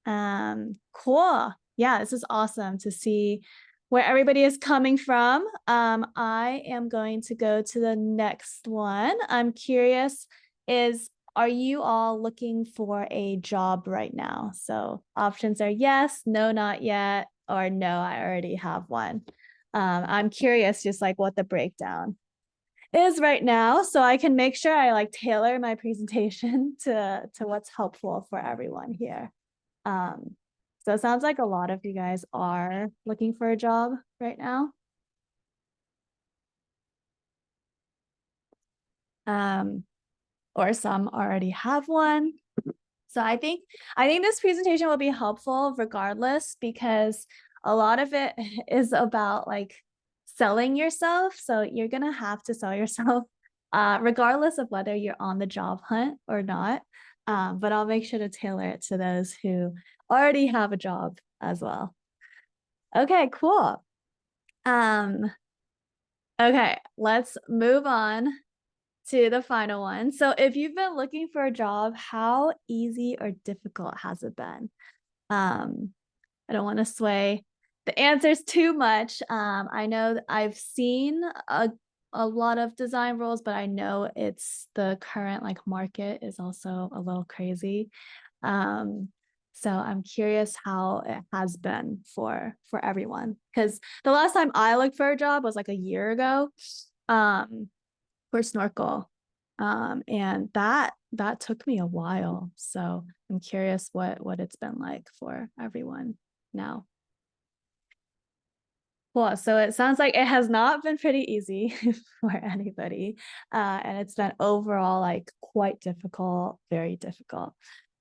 Cool. Yeah, this is awesome to see where everybody is coming from. I am going to go to the next one. I'm curious, are you all looking for a job right now? So options are yes, no, not yet, or no, I already have one. I'm curious just like what the breakdown is right now, so I can make sure I like tailor my presentation to what's helpful for everyone here. So it sounds like a lot of you guys are looking for a job right now. Or some already have one. So I think this presentation will be helpful regardless, because a lot of it is about like selling yourself. So you're gonna have to sell yourself regardless of whether you're on the job hunt or not. But I'll make sure to tailor it to those who already have a job as well. Okay, cool. Okay, let's move on to the final one. So if you've been looking for a job, how easy or difficult has it been? I don't want to sway the answers too much. I know that I've seen a lot of design roles, but I know it's the current like market is also a little crazy. So I'm curious how it has been for everyone, because the last time I looked for a job was like a year ago. For Snorkel. And that took me a while. So I'm curious what it's been like for everyone now. Cool. So it sounds like it has not been pretty easy for anybody. And it's been overall like quite difficult, very difficult.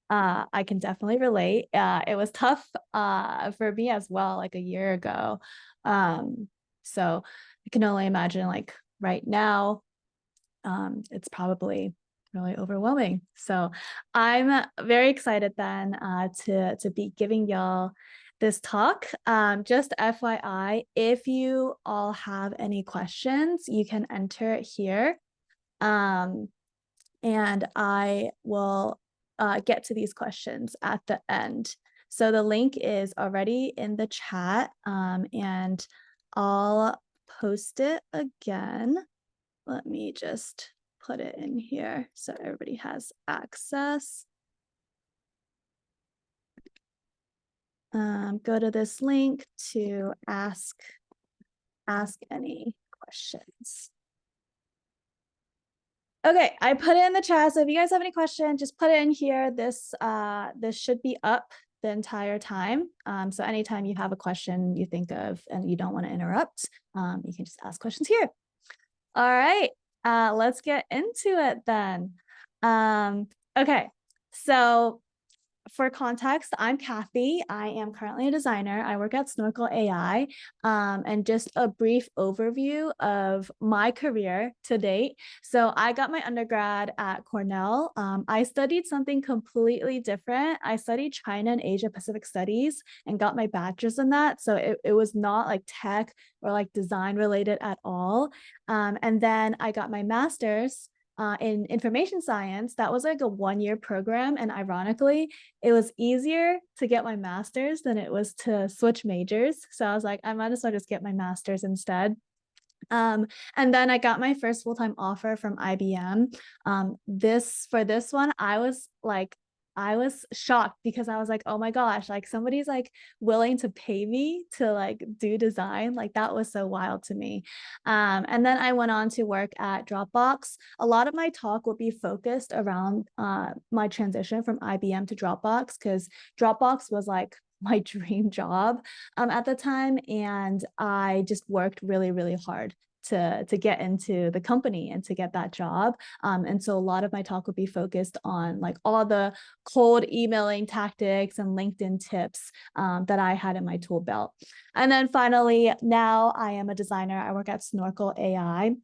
I can definitely relate. It was tough for me as well, like a year ago. So I can only imagine like right now, it's probably really overwhelming. So I'm very excited then to be giving y'all this talk. Just FYI, if you all have any questions, you can enter it here. And I will get to these questions at the end. So the link is already in the chat, and I'll post it again. Let me just put it in here so everybody has access. Go to this link to ask any questions. Okay, I put it in the chat. So if you guys have any questions, just put it in here. This should be up the entire time. So anytime you have a question you think of and you don't want to interrupt, you can just ask questions here. All right, let's get into it then. Okay, so for context, I'm Kathy. I am currently a designer. I work at Snorkel AI. And just a brief overview of my career to date. So I got my undergrad at Cornell. I studied something completely different. I studied China and Asia Pacific Studies and got my bachelor's in that. So it was not like tech or like design related at all. And then I got my master's in information science. That was like a one-year program, and ironically it was easier to get my master's than it was to switch majors, so I was like, I might as well just get my master's instead. And then I got my first full-time offer from IBM. For this one, I was shocked because I was like, oh my gosh, like somebody's like willing to pay me to like do design. Like that was so wild to me. And then I went on to work at Dropbox. A lot of my talk will be focused around my transition from IBM to Dropbox, because Dropbox was like my dream job at the time, and I just worked really, really hard to get into the company and to get that job. And so a lot of my talk would be focused on like all the cold emailing tactics and LinkedIn tips that I had in my tool belt. And then finally, now I am a designer. I work at Snorkel AI.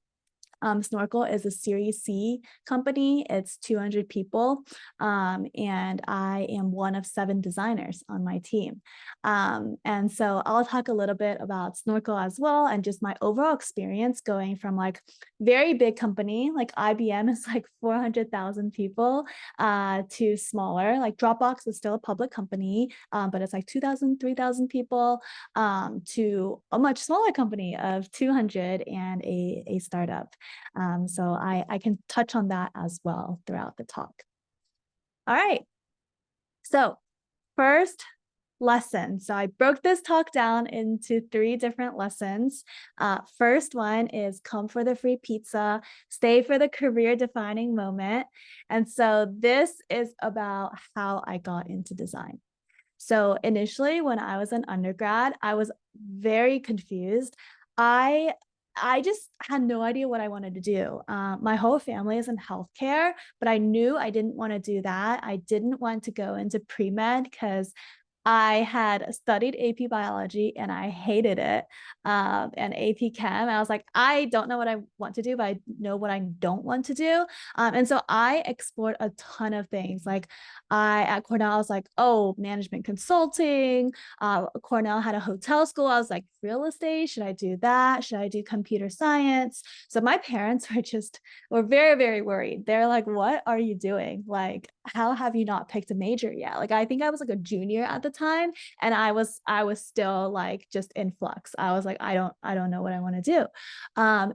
Snorkel is a Series C company. It's 200 people. And I am one of 7 designers on my team. And so I'll talk a little bit about Snorkel as well, and just my overall experience going from like very big company, like IBM is like 400,000 people, to smaller, like Dropbox is still a public company, but it's like 2,000, 3,000 people, to a much smaller company of 200 and a startup. So I can touch on that as well throughout the talk. All right. So first lesson. So I broke this talk down into 3 different lessons. First one is come for the free pizza, stay for the career defining moment. And so this is about how I got into design. So initially, when I was an undergrad, I was very confused. I just had no idea what I wanted to do. My whole family is in healthcare, but I knew I didn't want to do that. I didn't want to go into pre-med because I had studied AP biology and I hated it, and AP chem. I was like, I don't know what I want to do, but I know what I don't want to do. And so I explored a ton of things. Like at Cornell, I was like, oh, management consulting. Cornell had a hotel school. I was like, real estate, should I do that? Should I do computer science? So my parents were very, very worried. They're like, what are you doing? Like, how have you not picked a major yet? Like, I think I was like a junior at the time, and I was still like just in flux. I was like, I don't know what I want to do.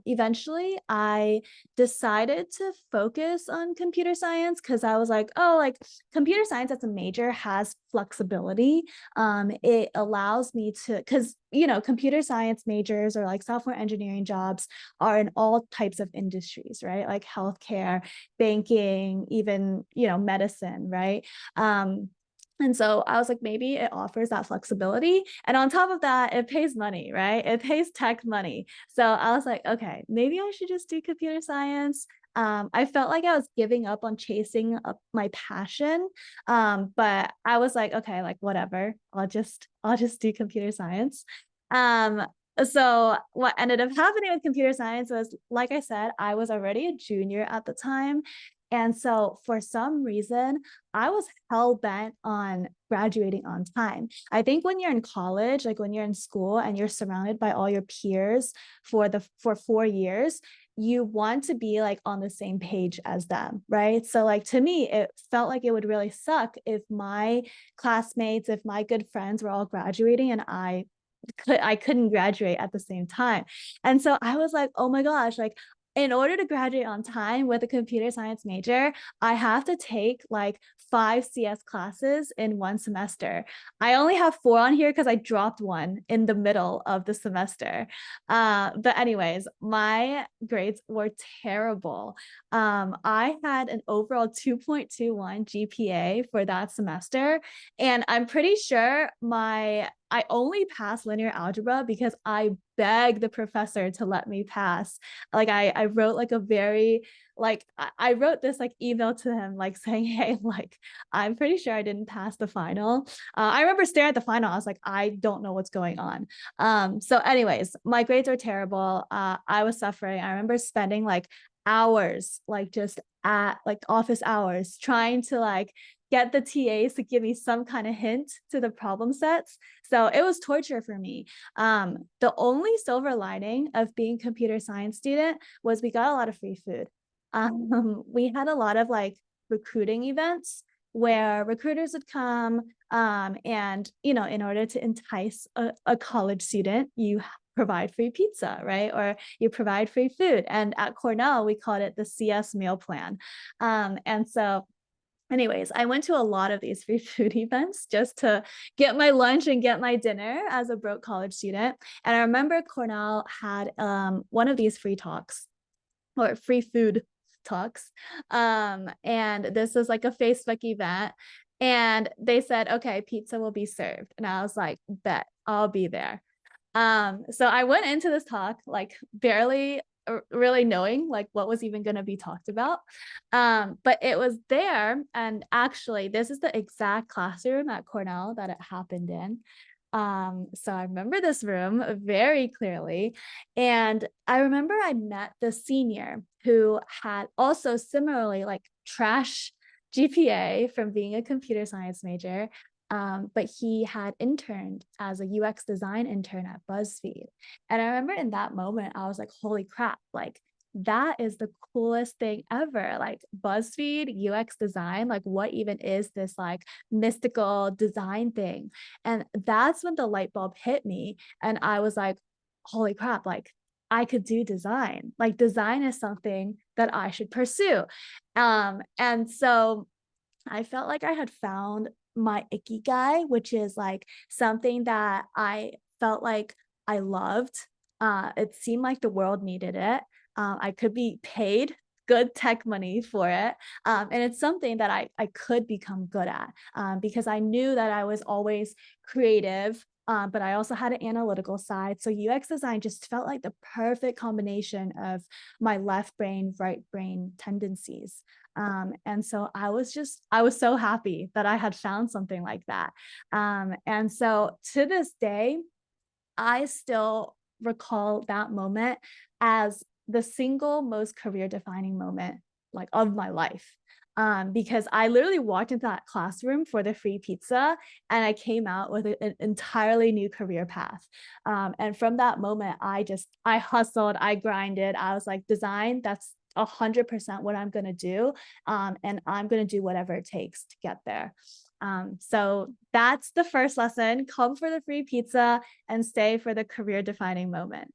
Eventually I decided to focus on computer science because I was like, oh, like computer science as a major has flexibility. It allows me to, because computer science majors or like software engineering jobs are in all types of industries, right? Like healthcare, banking, even medicine, right? And so I was like, maybe it offers that flexibility. And on top of that, it pays money, right? It pays tech money. So I was like, okay, maybe I should just do computer science. I felt like I was giving up on chasing up my passion. But I was like, okay, like whatever, I'll just do computer science. So what ended up happening with computer science was, like I said, I was already a junior at the time. And so for some reason, I was hell bent on graduating on time. I think when you're in college, like when you're in school and you're surrounded by all your peers for 4 years, you want to be like on the same page as them, right? So like to me, it felt like it would really suck if my classmates, if my good friends were all graduating and I couldn't graduate at the same time. And so I was like, oh my gosh, like in order to graduate on time with a computer science major, I have to take like 5 CS classes in one semester. I only have 4 on here because I dropped one in the middle of the semester. But anyways, my grades were terrible. I had an overall 2.21 GPA for that semester. And I'm pretty sure I only passed linear algebra because I begged the professor to let me pass. Like I wrote like a very, like I wrote this like email to him, like saying, hey, like I'm pretty sure I didn't pass the final. I remember staring at the final. I was like, I don't know what's going on. So anyways, my grades are terrible. I was suffering. I remember spending like hours, like just at like office hours, trying to like get the TAs to give me some kind of hint to the problem sets. So it was torture for me. The only silver lining of being a computer science student was we got a lot of free food. We had a lot of like recruiting events where recruiters would come, and in order to entice a college student, you provide free pizza, right? Or you provide free food. And at Cornell, we called it the CS meal plan. And so anyways, I went to a lot of these free food events just to get my lunch and get my dinner as a broke college student. And I remember Cornell had one of these free talks or free food talks. And this was like a Facebook event. And they said, okay, pizza will be served. And I was like, bet, I'll be there. So I went into this talk like barely really knowing like what was even going to be talked about. But it was there. And actually, this is the exact classroom at Cornell that it happened in. So I remember this room very clearly. And I remember I met the senior who had also similarly like trash GPA from being a computer science major. But he had interned as a UX design intern at BuzzFeed. And I remember in that moment, I was like, holy crap, like that is the coolest thing ever. Like BuzzFeed, UX design, like what even is this like mystical design thing? And that's when the light bulb hit me. And I was like, holy crap, like I could do design. Like design is something that I should pursue. And so I felt like I had found my ikigai, which is like something that I felt like I loved. It seemed like the world needed it. I could be paid good tech money for it. And it's something that I could become good at because I knew that I was always creative. But I also had an analytical side. So UX design just felt like the perfect combination of my left brain, right brain tendencies. And so I was so happy that I had found something like that. And so to this day, I still recall that moment as the single most career defining moment like of my life. Because I literally walked into that classroom for the free pizza and I came out with an entirely new career path. And from that moment, I hustled, I grinded. I was like, design, that's 100% what I'm going to do. And I'm going to do whatever it takes to get there. So that's the first lesson. Come for the free pizza and stay for the career defining moment.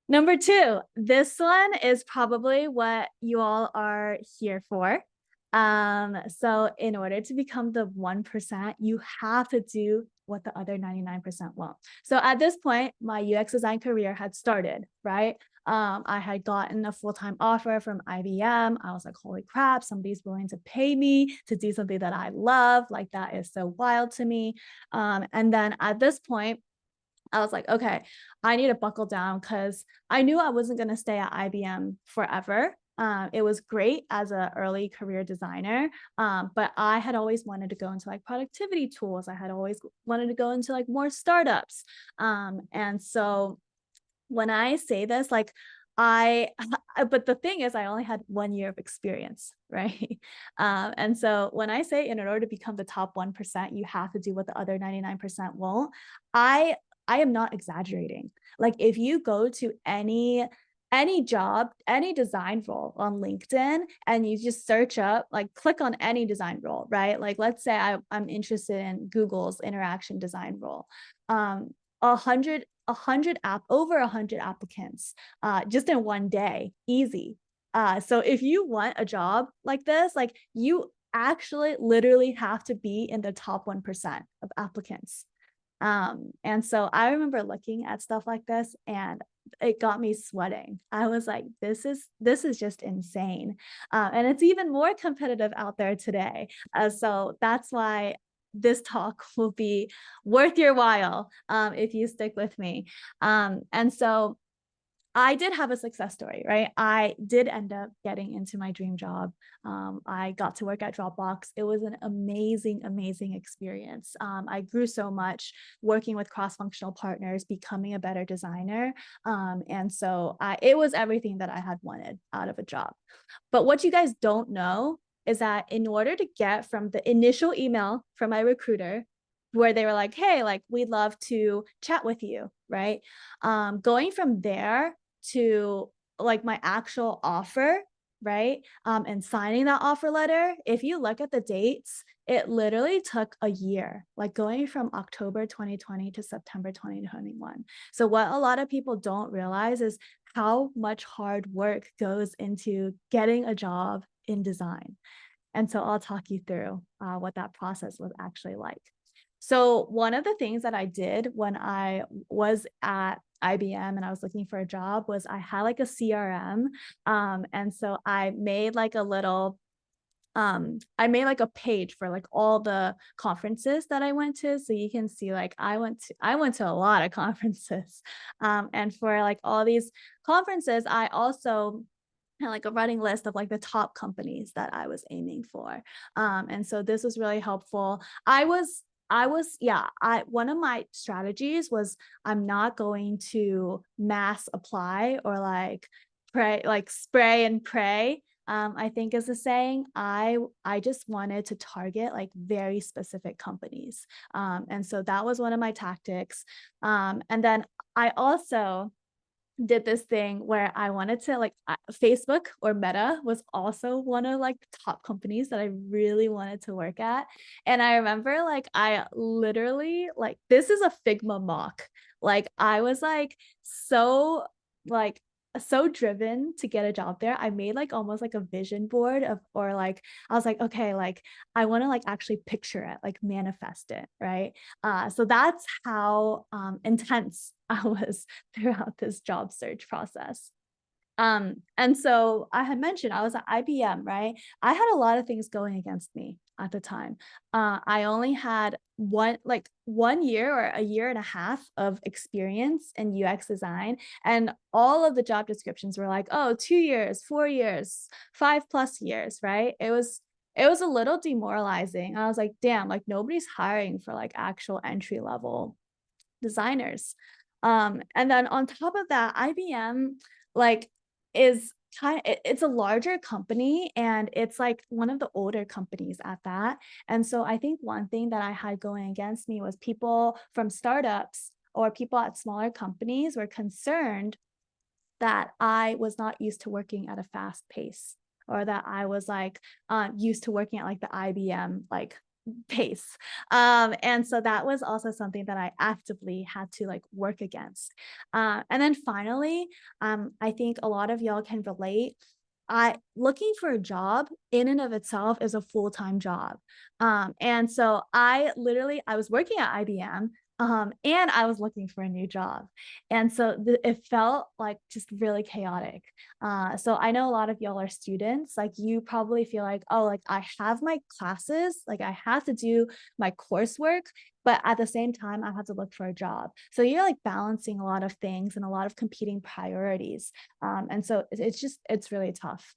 Number two, this one is probably what you all are here for. So in order to become the 1%, you have to do what the other 99% won't. So at this point, my UX design career had started, right? I had gotten a full-time offer from IBM. I was like, holy crap, somebody's willing to pay me to do something that I love. Like that is so wild to me. And then at this point, I was like, okay, I need to buckle down because I knew I wasn't going to stay at IBM forever. It was great as an early career designer, but I had always wanted to go into like productivity tools. I had always wanted to go into like more startups. And so when I say this, like I, but the thing is, I only had 1 year of experience, right? And so when I say in order to become the top 1%, you have to do what the other 99% won't, I am not exaggerating. Like if you go to any job, any design role on LinkedIn and you just search up, like click on any design role, right? Like let's say I'm interested in Google's interaction design role. 100 over 100 applicants just in one day, easy. So if you want a job like this, like you actually literally have to be in the top 1% of applicants. And so I remember looking at stuff like this and it got me sweating. I was like, this is just insane. And it's even more competitive out there today. So that's why this talk will be worth your while if you stick with me. And so I did have a success story, right? I did end up getting into my dream job. I got to work at Dropbox. It was an amazing, amazing experience. I grew so much working with cross-functional partners, becoming a better designer. And so it was everything that I had wanted out of a job. But what you guys don't know is that in order to get from the initial email from my recruiter, where they were like, hey, like, we'd love to chat with you, right? Going from there to like my actual offer, right? And signing that offer letter, if you look at the dates, it literally took a year, like going from October 2020 to September 2021. So what a lot of people don't realize is how much hard work goes into getting a job in design. And so I'll talk you through what that process was actually like. So one of the things that I did when I was at IBM and I was looking for a job was I had like a CRM. And so I made like a little, I made like a page for like all the conferences that I went to. So you can see like I went to a lot of conferences. And for like all these conferences, I also had like a running list of like the top companies that I was aiming for. And so this was really helpful. one of my strategies was I'm not going to mass apply or like spray and pray. I think is the saying. I just wanted to target like very specific companies. And so that was one of my tactics. And then I also did this thing where I wanted to like Facebook or Meta was also one of like the top companies that I really wanted to work at. And I remember like I literally like this is a Figma mock. Like I was like so driven to get a job there. I made like almost like a vision board of or like I was like, okay, like I want to like actually picture it, like manifest it, right? So that's how intense I was throughout this job search process. And so I had mentioned I was at IBM, right? I had a lot of things going against me at the time. I only had one year or a year and a half of experience in UX design, and all of the job descriptions were like, oh, 2 years, 4 years, 5+ years, right? It was a little demoralizing. I was like, damn, like nobody's hiring for like actual entry level designers. And then on top of that, IBM like is it's a larger company and it's like one of the older companies at that. And so I think one thing that I had going against me was people from startups or people at smaller companies were concerned that I was not used to working at a fast pace or that I was like used to working at like the IBM like pace. And so that was also something that I actively had to like work against. And then finally, I think a lot of y'all can relate. I looking for a job in and of itself is a full-time job. And so I was working at IBM and I was looking for a new job. And so it felt like just really chaotic. So I know a lot of y'all are students, like you probably feel like, oh, like I have my classes, like I have to do my coursework, but at the same time, I have to look for a job. So you're like balancing a lot of things and a lot of competing priorities. And so it's really tough.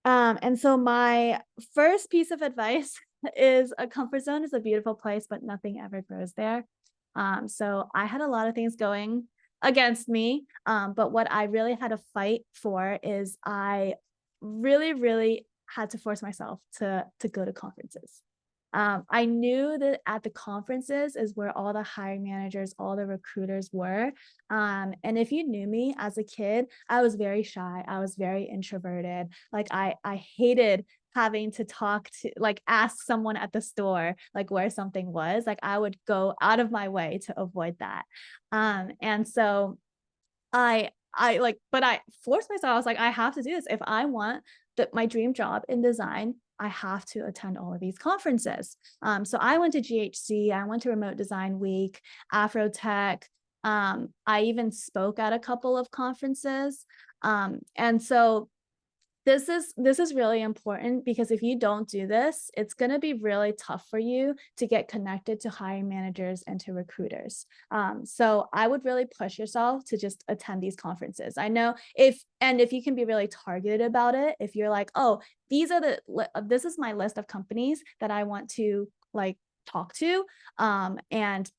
And so my first piece of advice is a comfort zone is a beautiful place, but nothing ever grows there. So I had a lot of things going against me. But what I really had to fight for is I really, really had to force myself to go to conferences. I knew that at the conferences is where all the hiring managers, all the recruiters were. And if you knew me as a kid, I was very shy. I was very introverted. Like I hated having to talk to like ask someone at the store like where something was. Like I would go out of my way to avoid that. And so but I forced myself. I was like, I have to do this. If I want my dream job in design, I have to attend all of these conferences. So I went to GHC, I went to Remote Design Week, Afrotech. I even spoke at a couple of conferences. And so this is really important because if you don't do this, it's going to be really tough for you to get connected to hiring managers and to recruiters. So I would really push yourself to just attend these conferences. I know if you can be really targeted about it, if you're like, oh, this is my list of companies that I want to like talk to, and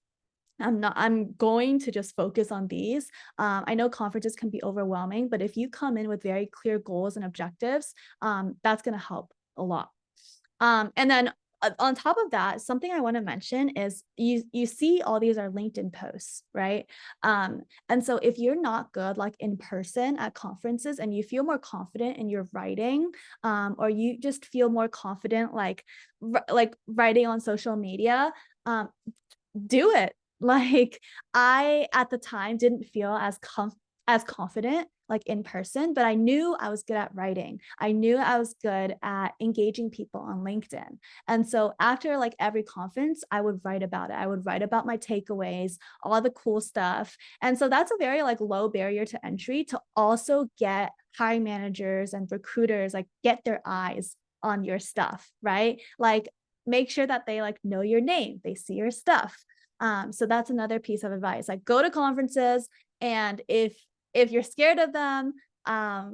I'm going to just focus on these. I know conferences can be overwhelming, but if you come in with very clear goals and objectives, that's going to help a lot. And then on top of that, something I want to mention is you see all these are LinkedIn posts, right? And so if you're not good like in person at conferences and you feel more confident in your writing, or you just feel more confident like writing on social media, do it. Like I at the time didn't feel as confident like in person, but I knew I was good at writing. I knew I was good at engaging people on LinkedIn. And so after like every conference, I would write about it. I would write about my takeaways, all the cool stuff. And so that's a very like low barrier to entry to also get hiring managers and recruiters like get their eyes on your stuff, right? Like make sure that they like know your name, they see your stuff. So that's another piece of advice. Like go to conferences, and if you're scared of them,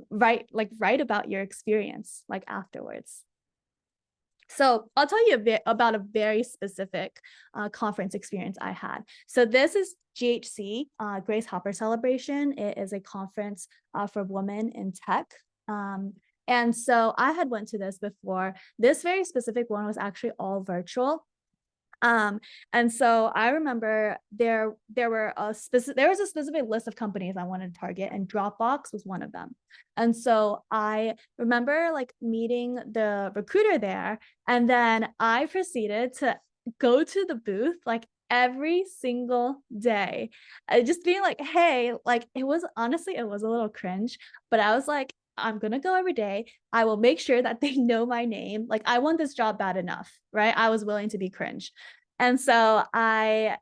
write about your experience like afterwards. So I'll tell you about a very specific conference experience I had. So this is GHC, Grace Hopper Celebration. It is a conference for women in tech. And so I had went to this before. This very specific one was actually all virtual. And so I remember there was a specific list of companies I wanted to target, and Dropbox was one of them. And so I remember like meeting the recruiter there, and then I proceeded to go to the booth like every single day, just being like, hey, like it was honestly, it was a little cringe, but I was like, I'm gonna go every day. I will make sure that they know my name. Like I want this job bad enough, right? I was willing to be cringe. And so I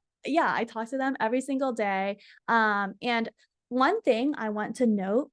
talk to them every single day. And one thing I want to note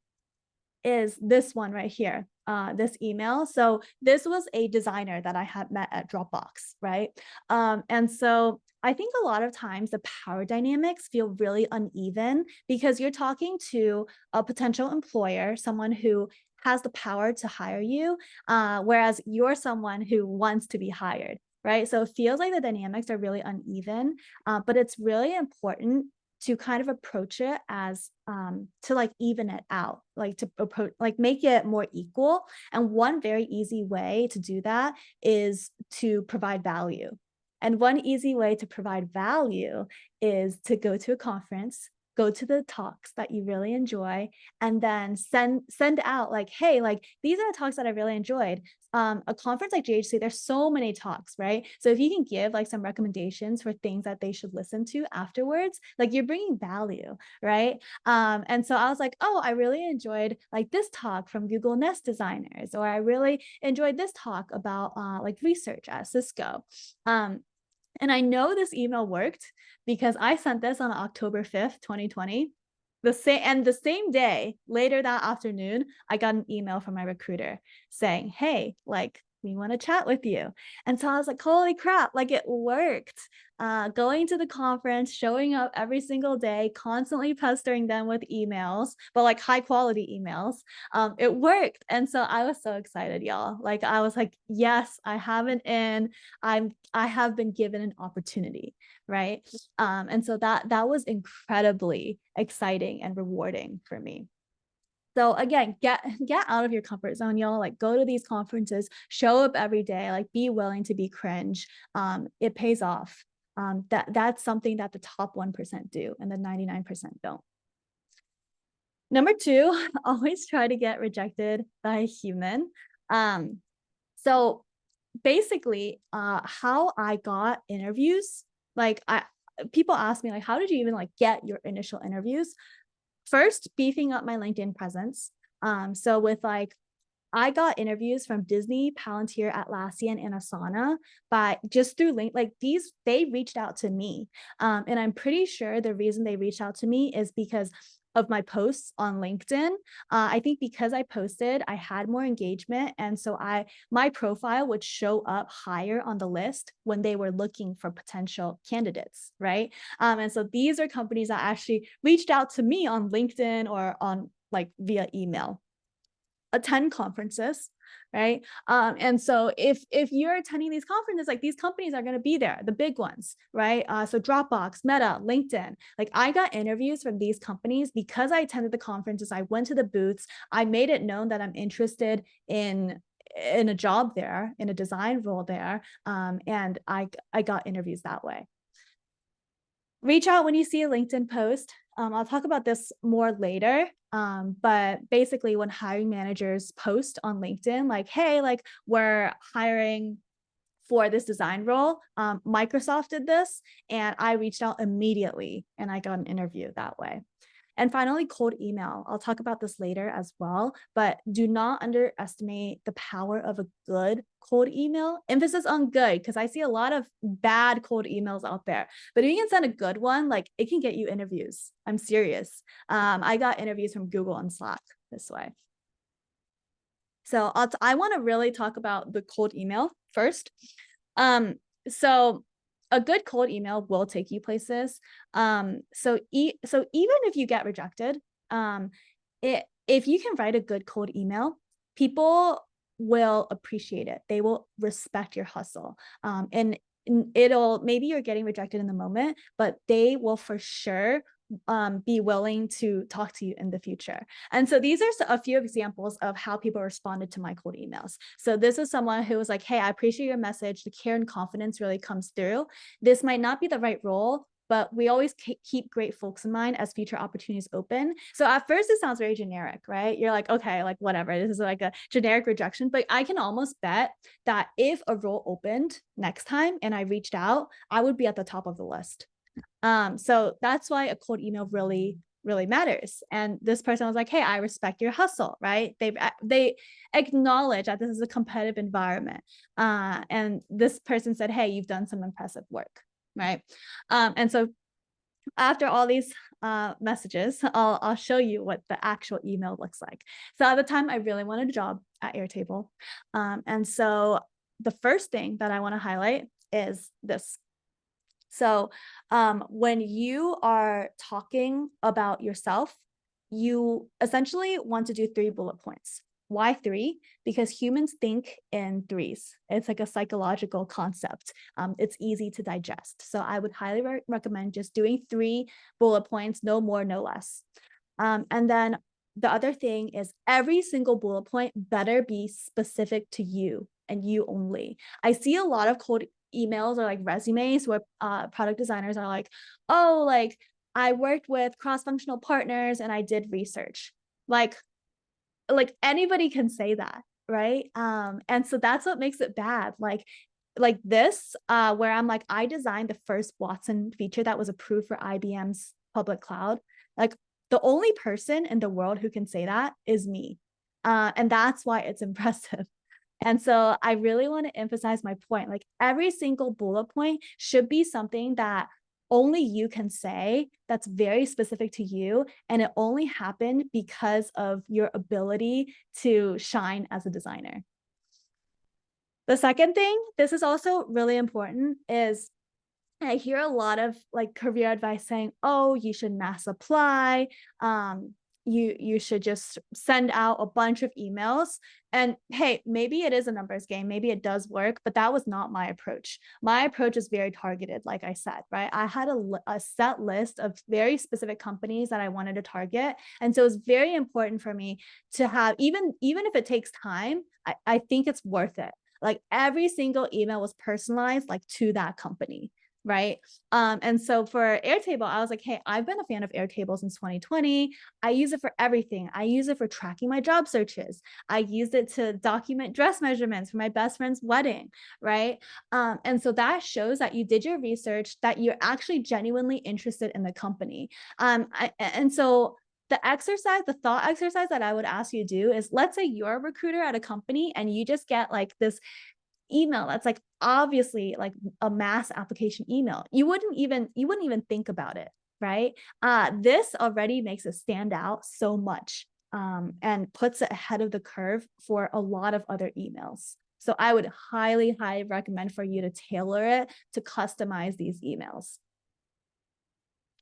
is this one right here, this email. So this was a designer that I had met at Dropbox, right? And so I think a lot of times the power dynamics feel really uneven because you're talking to a potential employer, someone who has the power to hire you, whereas you're someone who wants to be hired, right? So it feels like the dynamics are really uneven, but it's really important to kind of approach it as to like even it out, like to approach, like make it more equal. And one very easy way to do that is to provide value. And one easy way to provide value is to go to a conference, go to the talks that you really enjoy, and then send out like, hey, like these are the talks that I really enjoyed. A conference like GHC, there's so many talks, right? So if you can give like some recommendations for things that they should listen to afterwards, like you're bringing value, right? And so I was like, oh, I really enjoyed like this talk from Google Nest designers, or I really enjoyed this talk about like research at Cisco. And I know this email worked because I sent this on October 5th, 2020. The same day, later that afternoon, I got an email from my recruiter saying, hey, like, we want to chat with you. And so I was like, holy crap, like it worked. Going to the conference, showing up every single day, constantly pestering them with emails, but like high quality emails. It worked. And so I was so excited, y'all. Like I was like, yes, I have an in. I have been given an opportunity, right? And so that was incredibly exciting and rewarding for me. So again, get out of your comfort zone, y'all. Like go to these conferences, show up every day, like be willing to be cringe. It pays off. That's something that the top 1% do and the 99% don't. Number two, always try to get rejected by a human. So basically, how I got interviews, like people ask me like, how did you even like get your initial interviews? First, beefing up my LinkedIn presence. So with like, I got interviews from Disney, Palantir, Atlassian, and Asana by just through link, like these, they reached out to me. And I'm pretty sure the reason they reached out to me is because of my posts on LinkedIn. I think because I posted, I had more engagement. And so my profile would show up higher on the list when they were looking for potential candidates, right? And so these are companies that actually reached out to me on LinkedIn or on like via email. Attend conferences, right? And so if you're attending these conferences, like these companies are going to be there, the big ones, right? So Dropbox, Meta, LinkedIn. Like I got interviews from these companies because I attended the conferences. I went to the booths. I made it known that I'm interested in a job there, in a design role there, and I got interviews that way. Reach out when you see a LinkedIn post. I'll talk about this more later, but basically when hiring managers post on LinkedIn, like, hey, like we're hiring for this design role, Microsoft did this, and I reached out immediately and I got an interview that way. And finally, cold email. I'll talk about this later as well, but do not underestimate the power of a good cold email. Emphasis on good, because I see a lot of bad cold emails out there. But if you can send a good one, like it can get you interviews. I'm serious. I got interviews from Google and Slack this way. So I want to really talk about the cold email first. So a good cold email will take you places. So even if you get rejected, if you can write a good cold email, people will appreciate it. They will respect your hustle. And it'll, maybe you're getting rejected in the moment, but they will for sure be willing to talk to you in the future. And so these are a few examples of how people responded to my cold emails. So this is someone who was like, hey, I appreciate your message. The care and confidence really comes through. This might not be the right role, but we always keep great folks in mind as future opportunities open. So at first it sounds very generic, right? You're like, okay, like whatever, this is like a generic rejection, but I can almost bet that if a role opened next time and I reached out, I would be at the top of the list. So that's why a cold email really matters. And this person was like, hey, I respect your hustle, right? They acknowledge that this is a competitive environment. And this person said, hey, you've done some impressive work, right? And so after all these messages, I'll show you what the actual email looks like. So at the time, I really wanted a job at Airtable. And so the first thing that I want to highlight is this. So when you are talking about yourself, you essentially want to do 3 bullet points. Why 3? Because humans think in threes. It's like a psychological concept. It's easy to digest. So I would highly recommend just doing 3 bullet points, no more, no less. And then the other thing is every single bullet point better be specific to you and you only. I see a lot of cold emails or like resumes where product designers are like, oh, like I worked with cross-functional partners and I did research. Like anybody can say that, right? And so that's what makes it bad. Like this, where I'm like, I designed the first Watson feature that was approved for IBM's public cloud. Like the only person in the world who can say that is me. And that's why it's impressive. And so I really want to emphasize my point. Like every single bullet point should be something that only you can say, that's very specific to you. And it only happened because of your ability to shine as a designer. The second thing, this is also really important, is I hear a lot of like career advice saying, oh, you should mass apply. You should just send out a bunch of emails. And hey, maybe it is a numbers game. Maybe it does work, but that was not my approach. My approach is very targeted, like I said, right? I had a set list of very specific companies that I wanted to target. And so it's very important for me to have, even if it takes time, I think it's worth it. Like every single email was personalized like to that company. Right. And so for Airtable, I was like, hey, I've been a fan of Airtable since 2020. I use it for everything. I use it for tracking my job searches. I use it to document dress measurements for my best friend's wedding. Right. And so that shows that you did your research, that you're actually genuinely interested in the company. And so the thought exercise that I would ask you to do is, let's say you're a recruiter at a company and you just get like this email that's like obviously like a mass application email. You wouldn't even think about it, right? This already makes it stand out so much, and puts it ahead of the curve for a lot of other emails. So I would highly recommend for you to tailor it to customize these emails.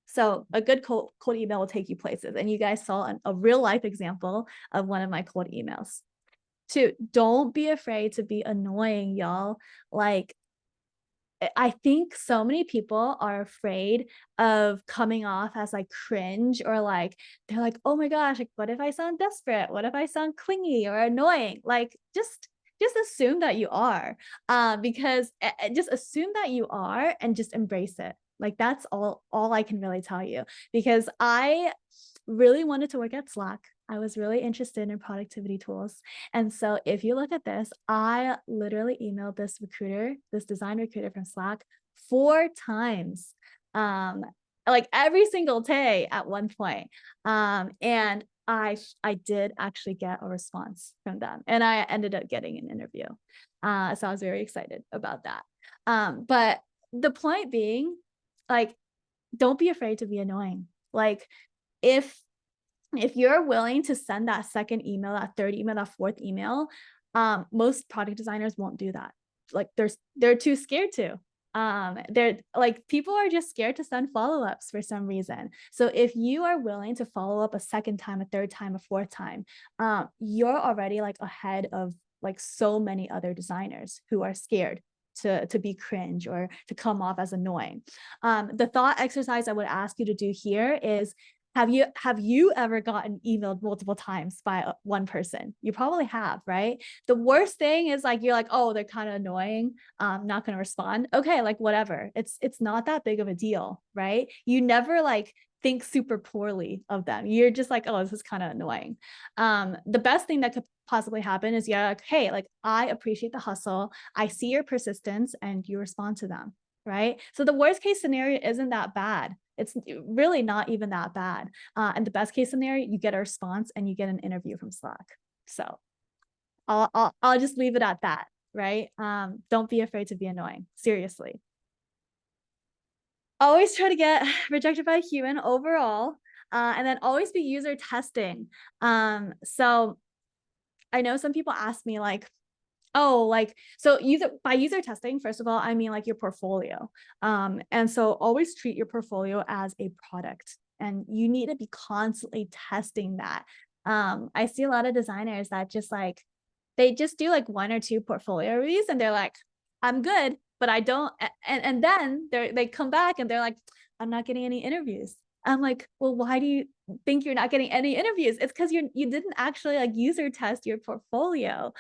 So a good cold email will take you places. And you guys saw a real life example of one of my cold emails. 2, don't be afraid to be annoying, y'all. Like, I think so many people are afraid of coming off as like cringe, or like, they're like, oh my gosh, like, what if I sound desperate? What if I sound clingy or annoying? Like, just assume that you are, because just assume that you are and just embrace it. Like, that's all I can really tell you, because I really wanted to work at Slack. I was really interested in productivity tools. And so if you look at this, I literally emailed this design recruiter from Slack 4 times, like every single day at one point. And I did actually get a response from them, and I ended up getting an interview. So I was very excited about that. But the point being, like, don't be afraid to be annoying. Like, if you're willing to send that second email, that third email, that fourth email, most product designers won't do that. Like, they're too scared to. They're like, people are just scared to send follow-ups for some reason. So if you are willing to follow up a second time, a third time, a fourth time, you're already like ahead of like so many other designers who are scared to be cringe or to come off as annoying. The thought exercise I would ask you to do here is, have you ever gotten emailed multiple times by one person? You probably have, right? The worst thing is like, you're like, oh, they're kind of annoying. Not going to respond. Okay, like whatever. It's not that big of a deal, right? You never like think super poorly of them. You're just like, oh, this is kind of annoying. The best thing that could possibly happen is, yeah, like, hey, like I appreciate the hustle. I see your persistence, and you respond to them, right? So the worst case scenario isn't that bad. It's really not even that bad. And the best case scenario, you get a response and you get an interview from Slack. So I'll just leave it at that, right? Don't be afraid to be annoying. Seriously. Always try to get rejected by a human overall, and then always be user testing. So I know some people ask me like, oh, like, so by user testing, first of all, I mean like your portfolio. And so always treat your portfolio as a product, and you need to be constantly testing that. I see a lot of designers that just like, they just do like 1 or 2 portfolio reviews and they're like, I'm good, but I don't. And then they come back and they're like, I'm not getting any interviews. I'm like, well, why do you think you're not getting any interviews? It's because you didn't actually like user test your portfolio.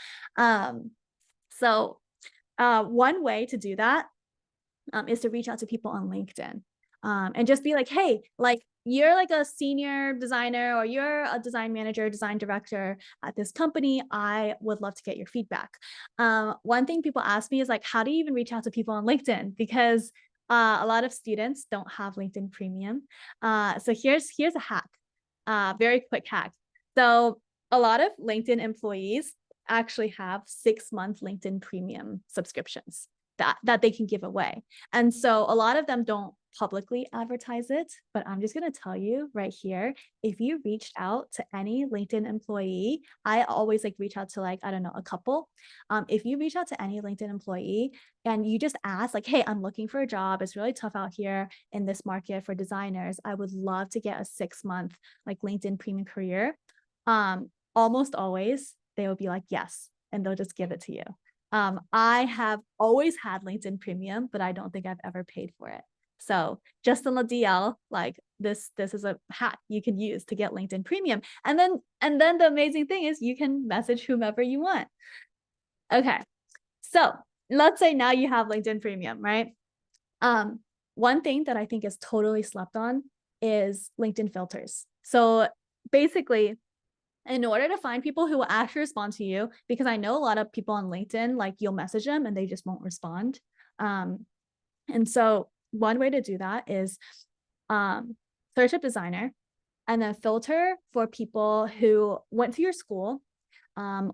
So one way to do that is to reach out to people on LinkedIn, and just be like, hey, like you're like a senior designer, or you're a design manager, design director at this company. I would love to get your feedback. One thing people ask me is like, how do you even reach out to people on LinkedIn? Because a lot of students don't have LinkedIn Premium. So here's a hack, very quick hack. So a lot of LinkedIn employees actually have 6-month LinkedIn Premium subscriptions that they can give away. And so a lot of them don't publicly advertise it, but I'm just going to tell you right here, if you reached out to any LinkedIn employee, I always like reach out to like, I don't know, a couple. If you reach out to any LinkedIn employee and you just ask like, hey, I'm looking for a job. It's really tough out here in this market for designers. I would love to get a 6-month like LinkedIn Premium career. Almost always they will be like, yes, and they'll just give it to you. I have always had LinkedIn Premium, but I don't think I've ever paid for it. So just on the DL, like this is a hack you can use to get LinkedIn Premium. And then the amazing thing is you can message whomever you want. Okay, so let's say now you have LinkedIn Premium, right? One thing that I think is totally slept on is LinkedIn filters. So basically, in order to find people who will actually respond to you, because I know a lot of people on LinkedIn, like you'll message them and they just won't respond. And so one way to do that is search up designer and then filter for people who went to your school,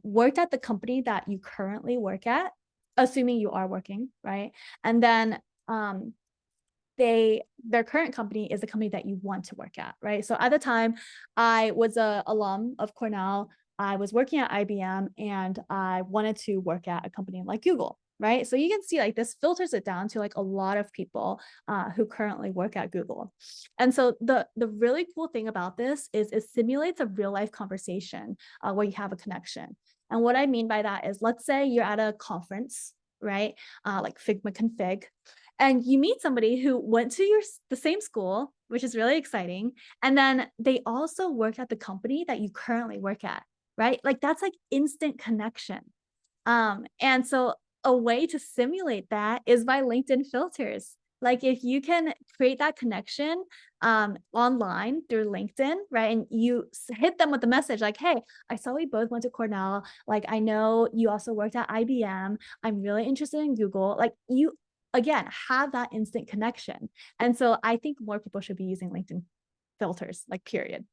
worked at the company that you currently work at, assuming you are working, right? And then their current company is the company that you want to work at, right? So at the time, I was an alum of Cornell. I was working at IBM and I wanted to work at a company like Google, right? So you can see like this filters it down to like a lot of people who currently work at Google. And so the really cool thing about this is it simulates a real life conversation where you have a connection. And what I mean by that is, let's say you're at a conference, right? Like Figma Config, and you meet somebody who went to the same school, which is really exciting. And then they also work at the company that you currently work at, right? Like that's like instant connection. And so a way to simulate that is by LinkedIn filters. Like if you can create that connection online through LinkedIn, right? And you hit them with the message like, hey, I saw we both went to Cornell. Like, I know you also worked at IBM. I'm really interested in Google. Like you, again, have that instant connection. And so I think more people should be using LinkedIn filters, like period.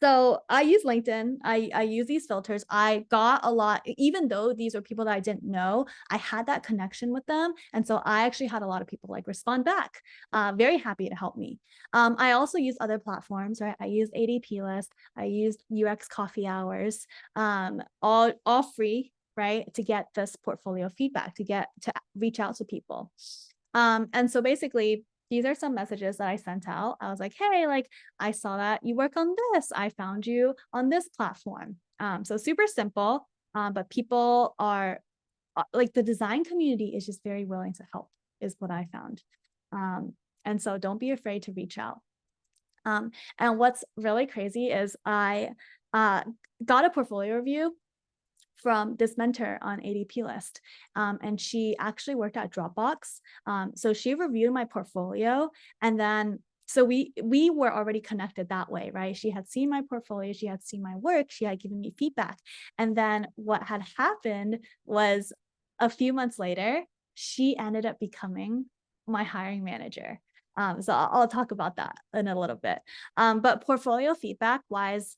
So I use LinkedIn. I use these filters. I got a lot, even though these are people that I didn't know, I had that connection with them. And so I actually had a lot of people like respond back, very happy to help me. I also use other platforms, right? I used ADP List. I used UX Coffee Hours, all free, right? To get this portfolio feedback, to reach out to people. And so basically, these are some messages that I sent out. I was like, hey, like I saw that you work on this. I found you on this platform. So super simple. but people are like, the design community is just very willing to help, is what I found. And so don't be afraid to reach out. And what's really crazy is I got a portfolio review from this mentor on ADP list. And she actually worked at Dropbox. So she reviewed my portfolio, and then so we were already connected that way, right? She had seen my portfolio, she had seen my work, she had given me feedback. And then what had happened was a few months later, she ended up becoming my hiring manager. So I'll talk about that in a little bit. But portfolio feedback wise,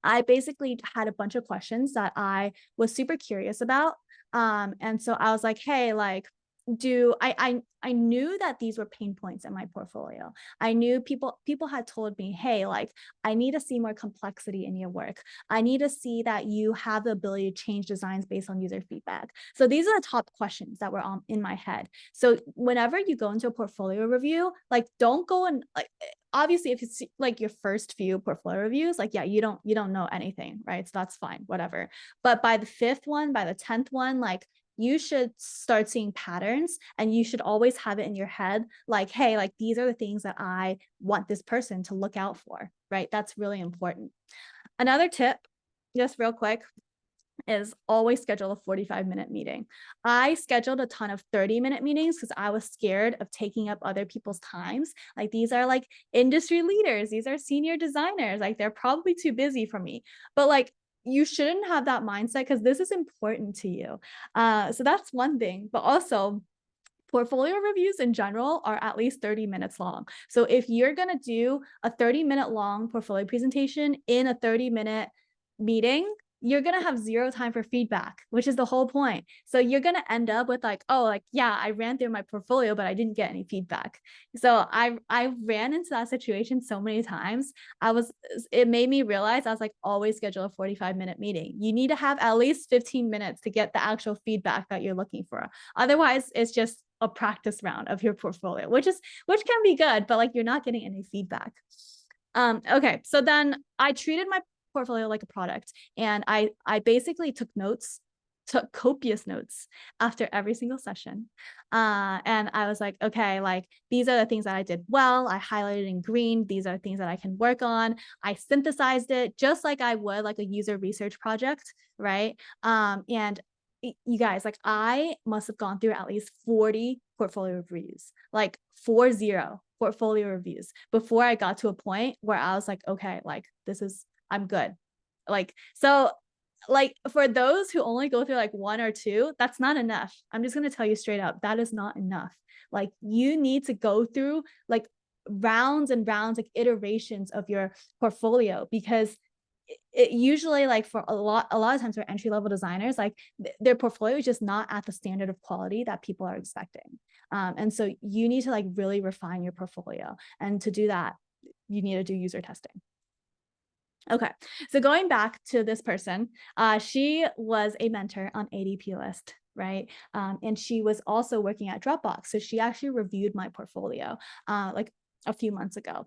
I basically had a bunch of questions that I was super curious about. And so I was like, hey, like, I knew that these were pain points in my portfolio. I knew people had told me, hey, like, I need to see more complexity in your work. I need to see that you have the ability to change designs based on user feedback. So these are the top questions that were in my head. So whenever you go into a portfolio review, like, don't go and like, obviously if it's like your first few portfolio reviews, like, yeah, you don't know anything, right? So that's fine, whatever. But by the 5th one, by the 10th one, like, you should start seeing patterns, and you should always have it in your head, like, hey, like, these are the things that I want this person to look out for, right? That's really important. Another tip, just real quick, is always schedule a 45-minute meeting. I scheduled a ton of 30-minute meetings because I was scared of taking up other people's times. Like, these are like industry leaders, these are senior designers, like, they're probably too busy for me. But like, you shouldn't have that mindset because this is important to you. So that's one thing. But also, portfolio reviews in general are at least 30 minutes long. So if you're going to do a 30-minute long portfolio presentation in a 30-minute meeting, you're going to have zero time for feedback, which is the whole point. So you're going to end up with like, oh, like, yeah, I ran through my portfolio, but I didn't get any feedback. So I ran into that situation so many times. It made me realize I was like, always schedule a 45-minute meeting. You need to have at least 15 minutes to get the actual feedback that you're looking for. Otherwise, it's just a practice round of your portfolio, which can be good, but like, you're not getting any feedback. Okay, so then I treated my portfolio like a product, and I basically took copious notes after every single session. And I was like, okay, like, these are the things that I did well. I highlighted in green. These are things that I can work on. I synthesized it just like I would like a user research project, right? And you guys, like, I must have gone through at least 40 portfolio reviews, like 40 portfolio reviews before I got to a point where I was like, okay, like, I'm good. Like, so like, for those who only go through like 1 or 2, that's not enough. I'm just going to tell you straight up, that is not enough. Like, you need to go through like rounds and rounds, like iterations of your portfolio, because it usually, like, for a lot of times for entry level designers, like, their portfolio is just not at the standard of quality that people are expecting. And so you need to like really refine your portfolio. And to do that, you need to do user testing. Okay, so going back to this person, she was a mentor on ADP list, right? And she was also working at Dropbox. So she actually reviewed my portfolio like a few months ago.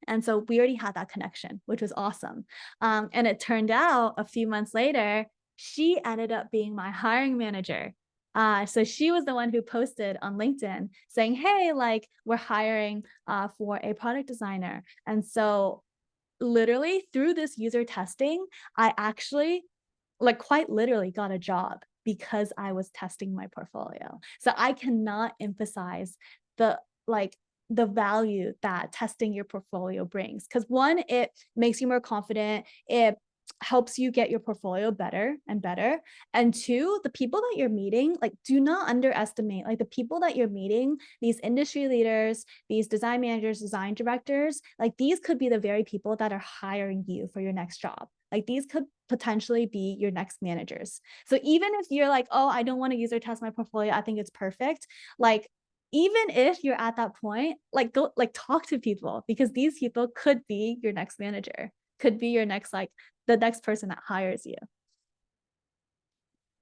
And so we already had that connection, which was awesome. And it turned out a few months later, she ended up being my hiring manager. So she was the one who posted on LinkedIn saying, hey, like, we're hiring for a product designer. And so literally through this user testing, I actually, like, quite literally got a job because I was testing my portfolio. So I cannot emphasize the like the value that testing your portfolio brings. Because one, it makes you more confident. It helps you get your portfolio better and better. And two, the people that you're meeting, like, do not underestimate, like, the people that you're meeting, these industry leaders, these design managers, design directors, like, these could be the very people that are hiring you for your next job. Like, these could potentially be your next managers. So even if you're like, oh, I don't want to user test my portfolio, I think it's perfect. Like, even if you're at that point, like, go, like, talk to people, because these people could be your next manager, could be your next, like, the next person that hires you.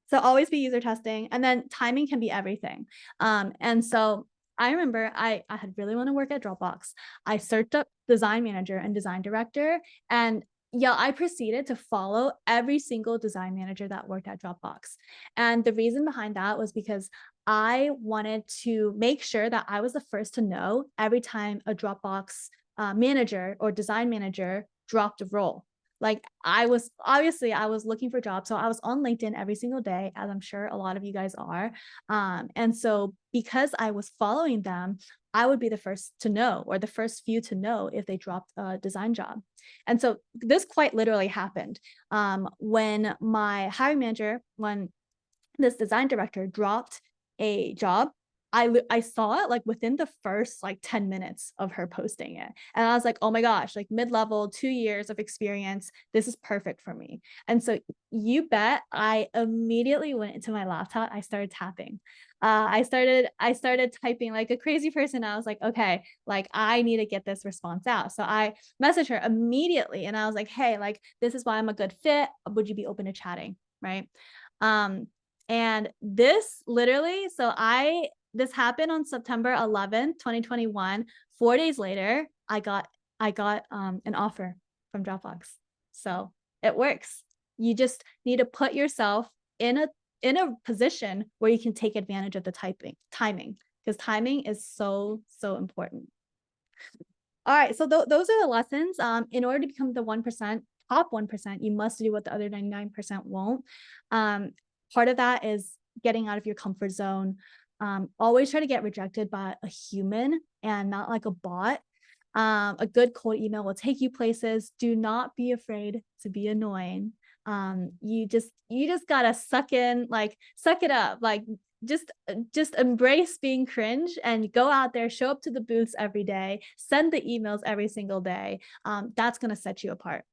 So always be user testing, and then timing can be everything. And so I remember I had really want to work at Dropbox. I searched up design manager and design director, and yeah, I proceeded to follow every single design manager that worked at Dropbox. And the reason behind that was because I wanted to make sure that I was the first to know every time a Dropbox manager or design manager dropped a role. Like I was obviously I was looking for jobs. So I was on LinkedIn every single day, as I'm sure a lot of you guys are. And so because I was following them, I would be the first to know or the first few to know if they dropped a design job. And so this quite literally happened when my hiring manager, when this design director dropped a job. I saw it like within the first like 10 minutes of her posting it. And I was like, oh my gosh, like mid-level, 2 years of experience. This is perfect for me. And so you bet I immediately went into my laptop. I started tapping. I started typing like a crazy person. I was like, okay, like I need to get this response out. So I messaged her immediately and I was like, hey, like this is why I'm a good fit. Would you be open to chatting? Right. Um, and this literally, this happened on September 11th, 2021. 4 days later, I got an offer from Dropbox. So it works. You just need to put yourself in a position where you can take advantage of the timing, because timing is so, so important. All right, so those are the lessons. In order to become the 1%, top 1%, you must do what the other 99% won't. Part of that is getting out of your comfort zone. Always try to get rejected by a human and not like a bot. A good cold email will take you places. Do not be afraid to be annoying. You just gotta suck it up, like just embrace being cringe and go out there, show up to the booths every day, send the emails every single day. That's going to set you apart.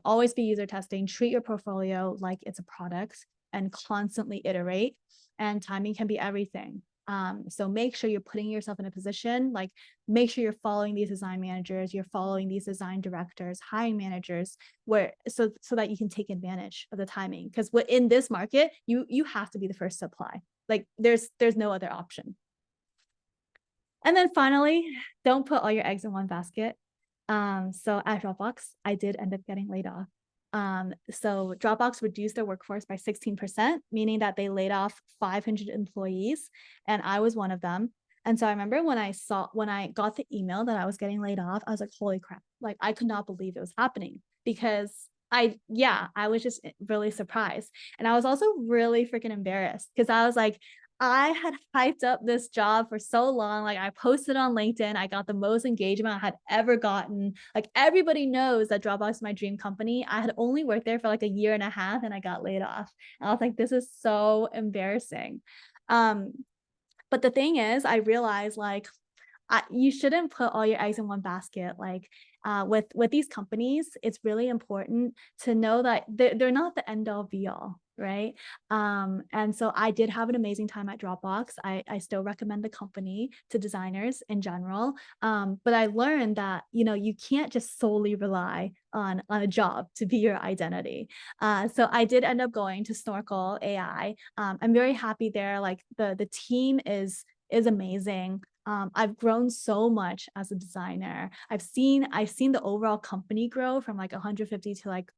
Always be user testing, treat your portfolio like it's a product and constantly iterate, and timing can be everything. So make sure you're putting yourself in a position, like make sure you're following these design managers, you're following these design directors, hiring managers, so that you can take advantage of the timing. Because in this market, you have to be the first to apply. Like there's no other option. And then finally, don't put all your eggs in one basket. So at Dropbox, I did end up getting laid off. So Dropbox reduced their workforce by 16%, meaning that they laid off 500 employees, and I was one of them. And so I remember when I got the email that I was getting laid off, I was like, holy crap, like I could not believe it was happening, because I was just really surprised. And I was also really freaking embarrassed because I was like, I had hyped up this job for so long. Like I posted on LinkedIn, I got the most engagement I had ever gotten. Like everybody knows that Dropbox is my dream company. I had only worked there for like a year and a half and I got laid off. And I was like, this is so embarrassing. But the thing is, I realized like you shouldn't put all your eggs in one basket. Like with these companies, it's really important to know that they're not the end all be all, right? And so I did have an amazing time at Dropbox. I still recommend the company to designers in general. But I learned that, you can't just solely rely on a job to be your identity. So I did end up going to Snorkel AI. I'm very happy there. Like the team is amazing. I've grown so much as a designer. I've seen the overall company grow from like 150 to like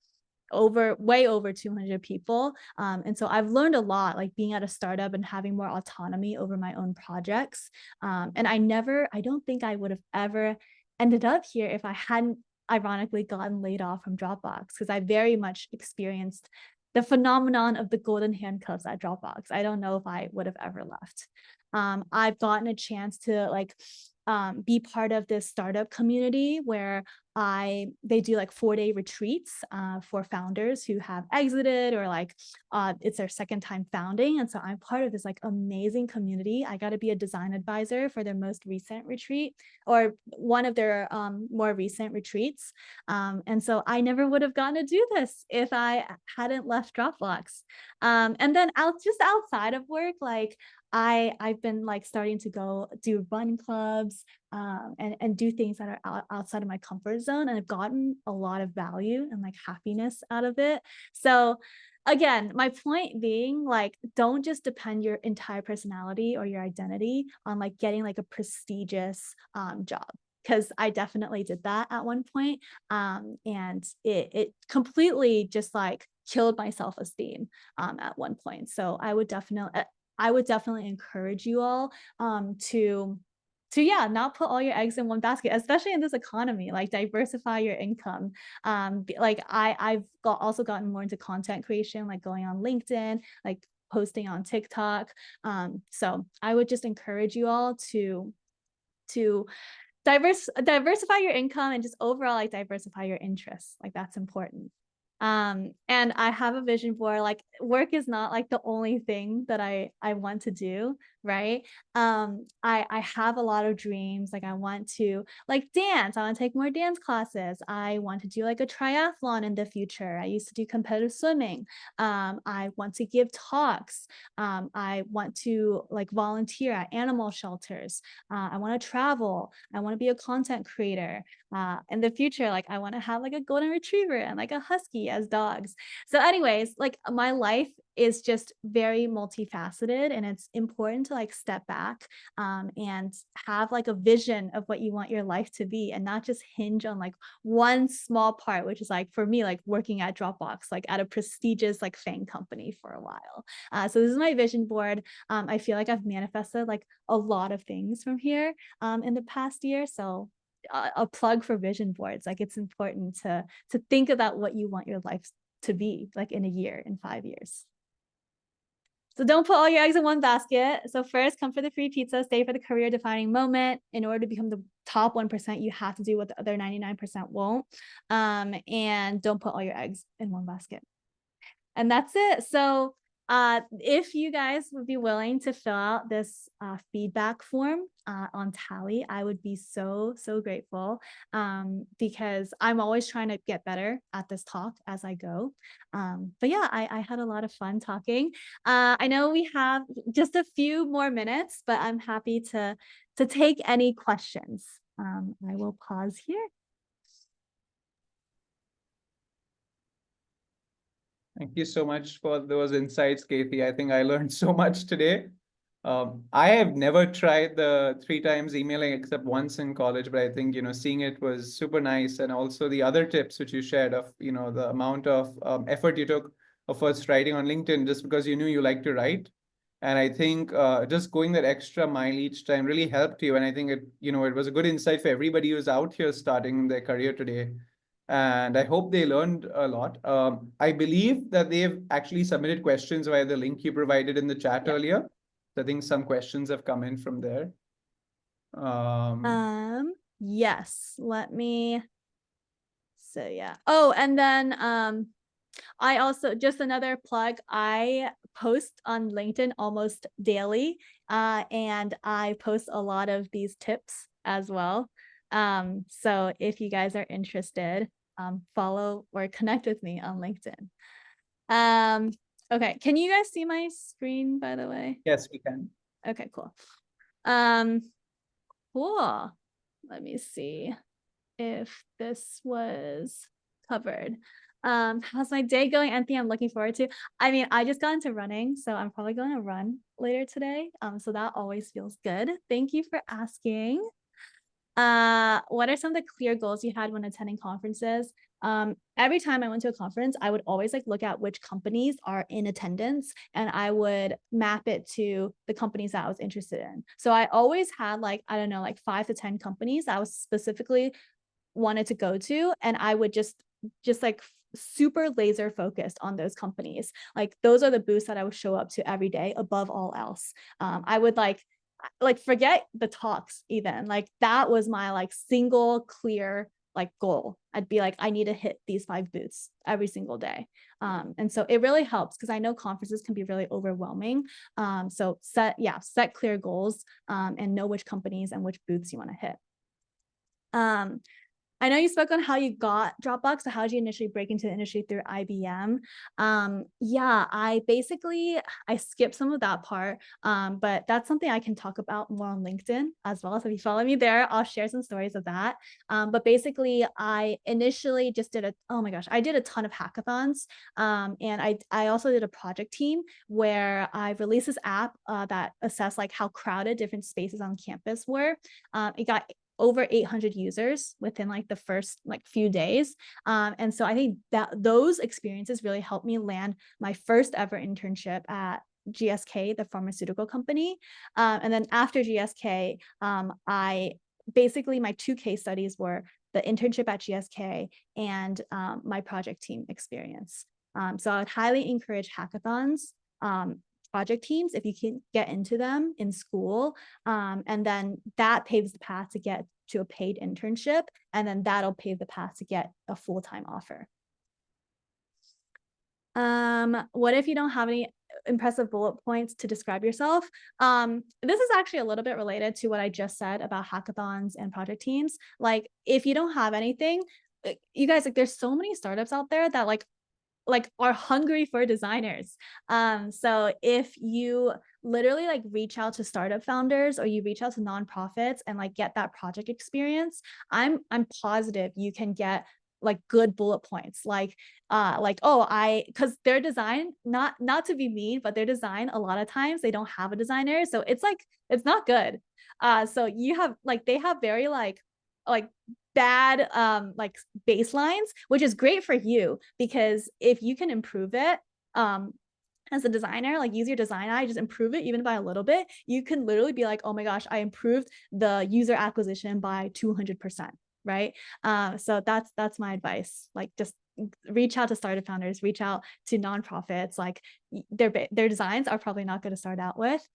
way over 200 people. And so I've learned a lot, like being at a startup and having more autonomy over my own projects. And I don't think I would have ever ended up here if I hadn't ironically gotten laid off from Dropbox, because I very much experienced the phenomenon of the golden handcuffs at Dropbox. I don't know if I would have ever left. I've gotten a chance to be part of this startup community where they do like 4-day retreats for founders who have exited or like it's their second time founding. And so I'm part of this like amazing community. I got to be a design advisor for their most recent retreat, or one of their more recent retreats. And so I never would have gotten to do this if I hadn't left Dropbox. And then outside of work, like I've been like starting to go do run clubs and do things that are outside of my comfort zone, and I've gotten a lot of value and like happiness out of it. So again, my point being, like, don't just depend your entire personality or your identity on like getting like a prestigious job, because I definitely did that at one point. And it completely just like killed my self-esteem at one point. So I would definitely encourage you all to yeah, not put all your eggs in one basket, especially in this economy. Like diversify your income. Like I've also gotten more into content creation, like going on LinkedIn, like posting on TikTok. So I would just encourage you all to diversify your income and just overall like diversify your interests. Like that's important. And I have a vision board. Like work is not like the only thing that I want to do, right? I have a lot of dreams. Like I want to like dance. I want to take more dance classes. I want to do like a triathlon in the future. I used to do competitive swimming. I want to give talks. I want to like volunteer at animal shelters. I want to travel. I want to be a content creator. In the future, like I want to have like a golden retriever and like a husky as dogs. So anyways, like my life is just very multifaceted, and it's important to like step back and have like a vision of what you want your life to be, and not just hinge on like one small part, which is like for me, like working at Dropbox, like at a prestigious like FANG company for a while. So this is my vision board. I feel like I've manifested like a lot of things from here in the past year. So a plug for vision boards. Like it's important to think about what you want your life to be like in a year, in 5 years. So don't put all your eggs in one basket. So first, come for the free pizza, stay for the career defining moment. In order to become the top 1%, you have to do what the other 99% won't. And don't put all your eggs in one basket. And that's it. So if you guys would be willing to fill out this feedback form on Tally, I would be so grateful, because I'm always trying to get better at this talk as I go. But yeah, I had a lot of fun talking. I know we have just a few more minutes, but I'm happy to take any questions. I will pause here. Thank you so much for those insights, Kathy. I think I learned so much today. I have never tried the 3 times emailing except once in college, but I think, seeing it was super nice. And also the other tips which you shared of, the amount of effort you took of first writing on LinkedIn just because you knew you like to write. And I think just going that extra mile each time really helped you. And I think it was a good insight for everybody who's out here starting their career today. And I hope they learned a lot. I believe that they've actually submitted questions via the link you provided in the chat earlier. So I think some questions have come in from there. Yes, let me. So yeah. Oh, and then I also, just another plug, I post on LinkedIn almost daily, and I post a lot of these tips as well. So if you guys are interested, follow or connect with me on LinkedIn. Okay, can you guys see my screen, by the way? Yes, we can. Okay, cool. Cool. Let me see if this was covered. How's my day going? Anything I'm looking forward to? I mean, I just got into running, so I'm probably going to run later today. So that always feels good. Thank you for asking. What are some of the clear goals you had when attending conferences? Every time I went to a conference, I would always like look at which companies are in attendance, and I would map it to the companies that I was interested in. So I always had like, I don't know, like 5 to 10 companies I was specifically wanted to go to, and I would just like super laser focused on those companies. Like those are the booths that I would show up to every day above all else. I would like forget the talks even. Like that was my like single clear like goal. I'd be like, I need to hit these 5 booths every single day. And so it really helps because I know conferences can be really overwhelming. So set clear goals and know which companies and which booths you want to hit. I know you spoke on how you got Dropbox. So how did you initially break into the industry through IBM? Yeah, I skipped some of that part, but that's something I can talk about more on LinkedIn as well. So if you follow me there, I'll share some stories of that. But basically, I initially just did I did a ton of hackathons. And I also did a project team where I released this app that assessed like how crowded different spaces on campus were. It got over 800 users within like the first like few days. And so I think that those experiences really helped me land my first ever internship at GSK, the pharmaceutical company. And then after GSK, I basically, my 2 case studies were the internship at GSK and my project team experience. So I would highly encourage hackathons, project teams, if you can get into them in school. And then that paves the path to get to a paid internship. And then that'll pave the path to get a full-time offer. What if you don't have any impressive bullet points to describe yourself? This is actually a little bit related to what I just said about hackathons and project teams. Like, if you don't have anything, you guys, like, there's so many startups out there that like are hungry for designers. So if you literally like reach out to startup founders or you reach out to nonprofits and like get that project experience, I'm positive you can get like good bullet points, like because their design, not to be mean, but their design, a lot of times they don't have a designer, so it's like, it's not good. So you have like, they have very like bad like baselines, which is great for you, because if you can improve it as a designer, like use your design eye, just improve it even by a little bit, you can literally be like, oh my gosh, I improved the user acquisition by 200%, right? So that's my advice. Like, just reach out to startup founders, reach out to nonprofits. Like, their designs are probably not going to start out with.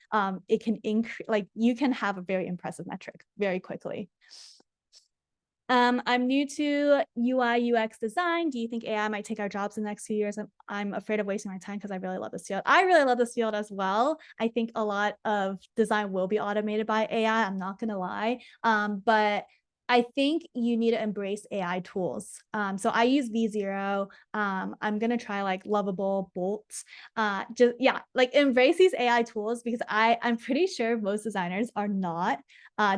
It can increase, like, you can have a very impressive metric very quickly. I'm new to UI UX design. Do you think AI might take our jobs in the next few years? I'm afraid of wasting my time because I really love this field. I really love this field as well. I think a lot of design will be automated by AI. I'm not going to lie. But I think you need to embrace AI tools. So I use 𝘮𝘶. I'm going to try like Lovable, Bolt. Like embrace these AI tools, because I'm pretty sure most designers are not,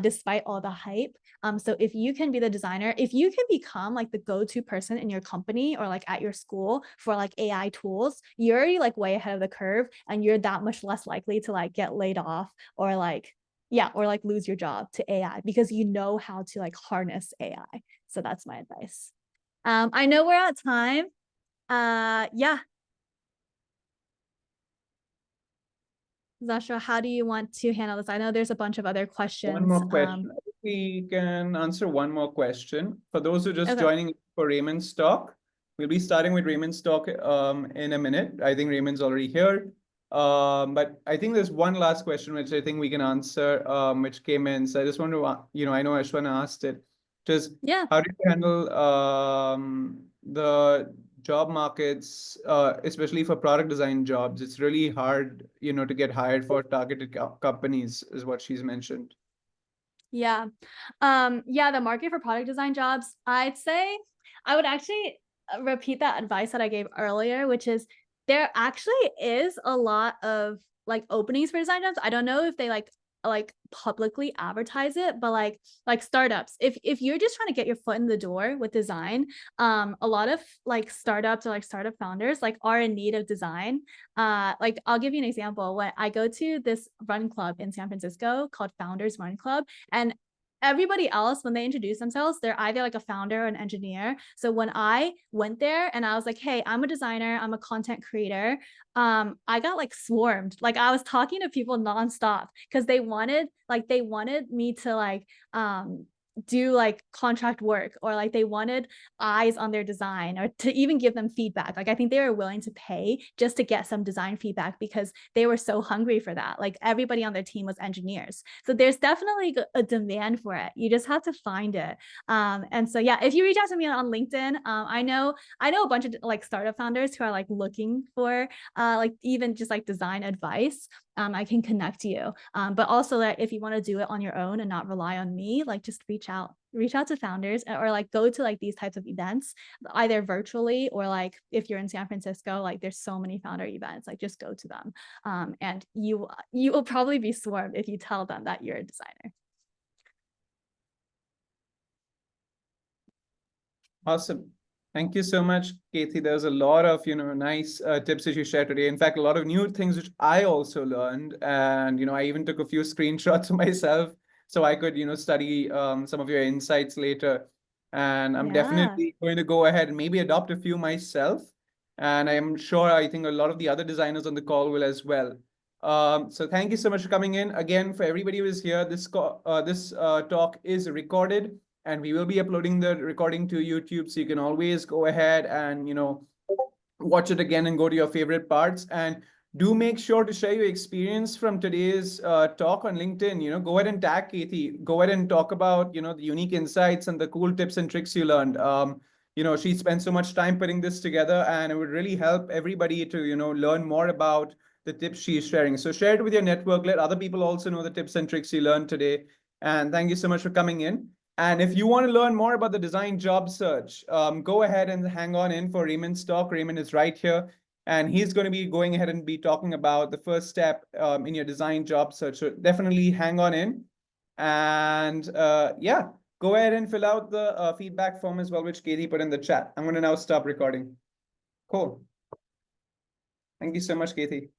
despite all the hype. So if you can be the designer, if you can become like the go-to person in your company or like at your school for like AI tools, you're already like way ahead of the curve, and you're that much less likely to like get laid off or like, or like lose your job to AI, because you know how to like harness AI. So that's my advice. I know we're at time. Not sure, how do you want to handle this? I know there's a bunch of other questions. One more question. I think we can answer one more question. For those who are just joining for Raymond's talk, we'll be starting with Raymond's talk in a minute. I think Raymond's already here. But I think there's one last question which I think we can answer, which came in. So I just want to, I know Ashwana asked it. Just how do you handle the job markets, especially for product design jobs? It's really hard, to get hired for targeted companies, is what she's mentioned. The market for product design jobs, I'd say I would actually repeat that advice that I gave earlier, which is there actually is a lot of like openings for design jobs. I don't know if they like publicly advertise it, but like startups, if you're just trying to get your foot in the door with design, a lot of like startups or like startup founders like are in need of design. Like, I'll give you an example. When I go to this run club in San Francisco called Founders Run Club, and everybody else, when they introduce themselves, they're either like a founder or an engineer. So when I went there and I was like, hey, I'm a designer, I'm a content creator, I got like swarmed. Like, I was talking to people nonstop because they wanted me to like do like contract work, or like they wanted eyes on their design, or to even give them feedback. Like, I think they were willing to pay just to get some design feedback because they were so hungry for that. Like, everybody on their team was engineers. So there's definitely a demand for it. You just have to find it. And so, if you reach out to me on LinkedIn, I know a bunch of like startup founders who are like looking for like even just like design advice. I can connect you. But also, that if you want to do it on your own and not rely on me, like, just reach out to founders, or like go to like these types of events, either virtually or like if you're in San Francisco, like there's so many founder events, like just go to them. And you will probably be swarmed if you tell them that you're a designer. Awesome. Thank you so much, Katie. There's a lot of, nice tips that you shared today. In fact, a lot of new things which I also learned. And, I even took a few screenshots for myself so I could, study some of your insights later. And I'm Yeah. definitely going to go ahead and maybe adopt a few myself. And I'm sure, I think a lot of the other designers on the call will as well. So thank you so much for coming in. Again, for everybody who is here, this talk is recorded, and we will be uploading the recording to YouTube. So you can always go ahead and, watch it again and go to your favorite parts. And do make sure to share your experience from today's talk on LinkedIn. Go ahead and tag Katie. Go ahead and talk about, the unique insights and the cool tips and tricks you learned. She spent so much time putting this together, and it would really help everybody to, learn more about the tips she's sharing. So share it with your network. Let other people also know the tips and tricks you learned today. And thank you so much for coming in. And if you want to learn more about the design job search, go ahead and hang on in for Raymond's talk. Raymond is right here, and he's going to be going ahead and be talking about the first step in your design job search. So definitely hang on in. And yeah, go ahead and fill out the feedback form as well, which Katie put in the chat. I'm going to now stop recording. Cool. Thank you so much, Katie.